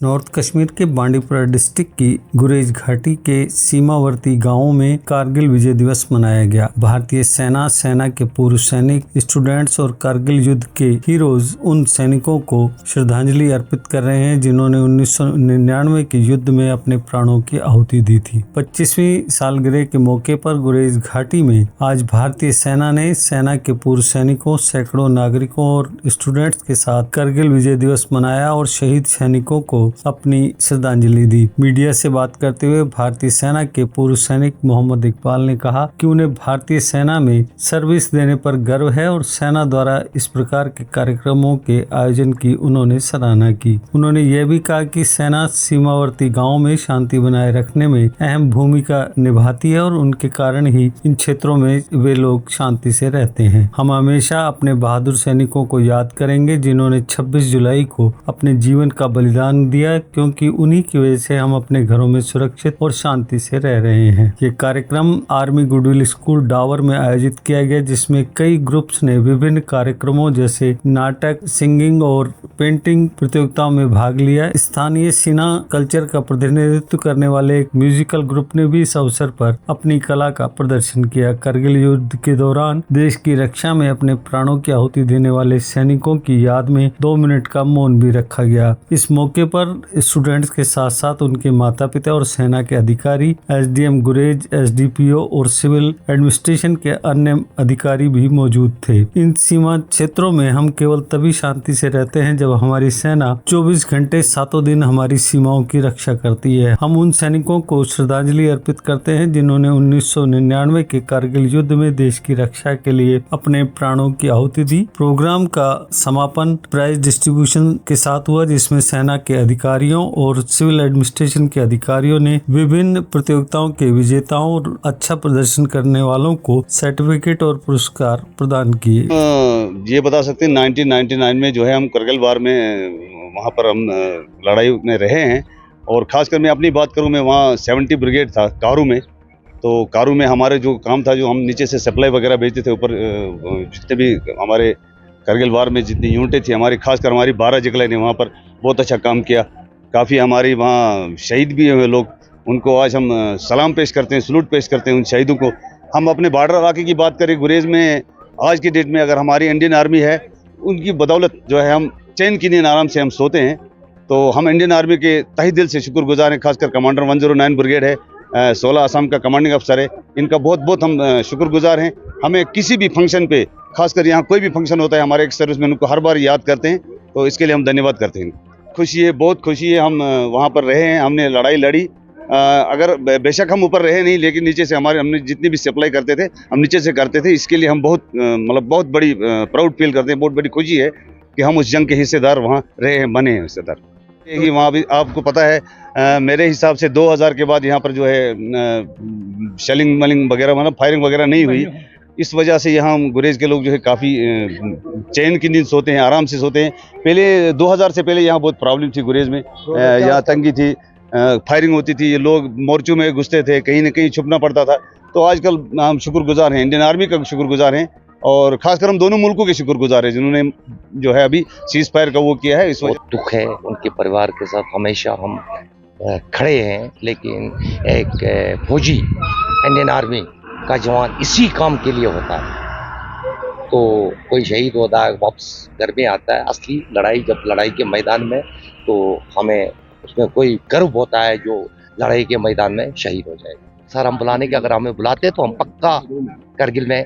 North Kashmir के Bandipora district की गुरेज घाटी के सीमावर्ती गांवों में कारगिल विजय दिवस मनाया गया। भारतीय सेना के पूर्व सैनिक, स्टूडेंट्स और कारगिल युद्ध के हीरोज उन सैनिकों को श्रद्धांजलि अर्पित कर रहे हैं जिन्होंने 1999 के युद्ध में अपने प्राणों की आहुति दी थी। 25वीं सालगिरह के मौके पर गुरेज घाटी में आज भारतीय सेना ने सेना के पूर्व सैनिकों, सैकड़ों नागरिकों और स्टूडेंट्स के साथ कारगिल विजय दिवस मनाया और शहीद सैनिकों को अपनी श्रद्धांजलि दी। मीडिया से बात करते हुए भारतीय सेना के पूर्व सैनिक मोहम्मद इकबाल ने कहा कि उन्हें भारतीय सेना में सर्विस देने पर गर्व है और सेना द्वारा इस प्रकार के कार्यक्रमों के आयोजन की उन्होंने सराहना की। उन्होंने यह भी कहा कि सेना सीमावर्ती गांवों में शांति बनाए रखने में अहम भूमिका निभाती है और उनके कारण ही इन क्षेत्रों में वे लोग शांति से रहते हैं। हम हमेशा अपने बहादुर सैनिकों को याद करेंगे जिन्होंने 26 जुलाई को अपने जीवन का बलिदान दिया, क्योंकि उन्हीं की वजह से हम अपने घरों में सुरक्षित और शांति से रह रहे हैं। ये कार्यक्रम आर्मी गुडविल स्कूल डावर में आयोजित किया गया, जिसमें कई ग्रुप्स ने विभिन्न कार्यक्रमों जैसे नाटक, सिंगिंग और पेंटिंग प्रतियोगिताओं में भाग लिया। स्थानीय सीना कल्चर का प्रतिनिधित्व करने वाले एक म्यूजिकल ग्रुप ने भी इस अवसर पर अपनी कला का प्रदर्शन किया। कारगिल युद्ध के दौरान देश की रक्षा में अपने प्राणों की आहुति देने वाले सैनिकों की याद में 2 मिनट का मौन भी रखा गया। इस मौके पर स्टूडेंट्स के साथ साथ उनके माता पिता और सेना के अधिकारी, एसडीएम गुरेज, एसडीपीओ और सिविल एडमिनिस्ट्रेशन के अन्य अधिकारी भी मौजूद थे। इन सीमा क्षेत्रों में हम केवल तभी शांति से रहते हैं जब हमारी सेना 24 घंटे 7 दिन हमारी सीमाओं की रक्षा करती है। हम उन सैनिकों को श्रद्धांजलि अर्पित करते हैं जिन्होंने 1999 के कारगिल युद्ध में देश की रक्षा के लिए अपने प्राणों की आहुति दी। प्रोग्राम का समापन प्राइज डिस्ट्रीब्यूशन के साथ हुआ, जिसमें सेना के अधिकारियों और सिविल एडमिनिस्ट्रेशन के अधिकारियों ने विभिन्न प्रतियोगिताओं के विजेताओं और अच्छा प्रदर्शन करने वालों को सर्टिफिकेट और पुरस्कार प्रदान किए। ये बता सकते हैं 1999 में जो है हम करगिल वार में वहाँ पर हम लड़ाई में रहे हैं, और खासकर मैं अपनी बात करूँ, मैं वहाँ 70 ब्रिगेड था कारू में। तो कारू में हमारे जो काम था, जो हम नीचे से सप्लाई वगैरह भेजते थे, ऊपर जितने भी हमारे करगिल वार में जितनी यूनिटें थी हमारी, खासकर हमारी 12 जिगले ने वहाँ पर बहुत अच्छा काम किया। काफ़ी हमारी वहाँ शहीद भी हुए लोग, उनको आज हम सलाम पेश करते हैं, सलूट पेश करते हैं उन शहीदों को। हम अपने बॉर्डर इलाके की बात करें, गुरेज में आज की डेट में अगर हमारी इंडियन आर्मी है, उनकी बदौलत जो है हम चैन की नींद आराम से हम सोते हैं। तो हम इंडियन आर्मी के तहे दिल से शुक्रगुजार हैं। खासकर कमांडर 109 ब्रिगेड है, 16 असम का कमांडिंग अफसर है, इनका बहुत बहुत हम शुक्रगुजार हैं। हमें किसी भी फंक्शन पे, खासकर यहाँ कोई भी फंक्शन होता है, हमारे एक सर्विसमैन उनको हर बार याद करते हैं, तो इसके लिए हम धन्यवाद करते हैं। खुशी है, बहुत खुशी है। हम वहाँ पर रहे हैं, हमने लड़ाई लड़ी। अगर बेशक हम ऊपर रहे नहीं, लेकिन नीचे से हमने जितनी भी सप्लाई करते थे हम नीचे से करते थे। इसके लिए हम बहुत बड़ी प्राउड फील करते हैं, बहुत बड़ी खुशी है कि हम उस जंग के हिस्सेदार वहाँ रहे हैं, बने हैं हिस्सेदार। यही वहाँ भी आपको पता है, मेरे हिसाब से 2000 के बाद यहाँ पर जो है शेलिंग मलिंग वगैरह, मतलब फायरिंग वगैरह नहीं हुई। इस वजह से यहाँ गुरेज के लोग जो है काफ़ी चैन की नींद सोते हैं, आराम से सोते हैं। पहले 2000 से पहले यहाँ बहुत प्रॉब्लम थी गुरेज में, यहाँ तंगी थी, फायरिंग होती थी, लोग मोर्चों में घुसते थे, कहीं न कहीं छुपना पड़ता था। तो आजकल हम शुक्रगुजार हैं, इंडियन आर्मी का शुक्रगुजार हैं, और खासकर हम दोनों मुल्कों के शुक्रगुजार हैं जिन्होंने जो है अभी सीज फायर का वो किया है। इस वजह दुख है, उनके परिवार के साथ हमेशा हम खड़े हैं। लेकिन एक फौजी, इंडियन आर्मी का जवान इसी काम के लिए होता है। तो कोई शहीद होता है, वापस घर में आता है। असली लड़ाई जब लड़ाई के मैदान में, तो हमें उसमें कोई गर्व होता है जो लड़ाई के मैदान में शहीद हो जाएगा। सर, हम बुलाने के, अगर हमें बुलाते तो हम पक्का करगिल में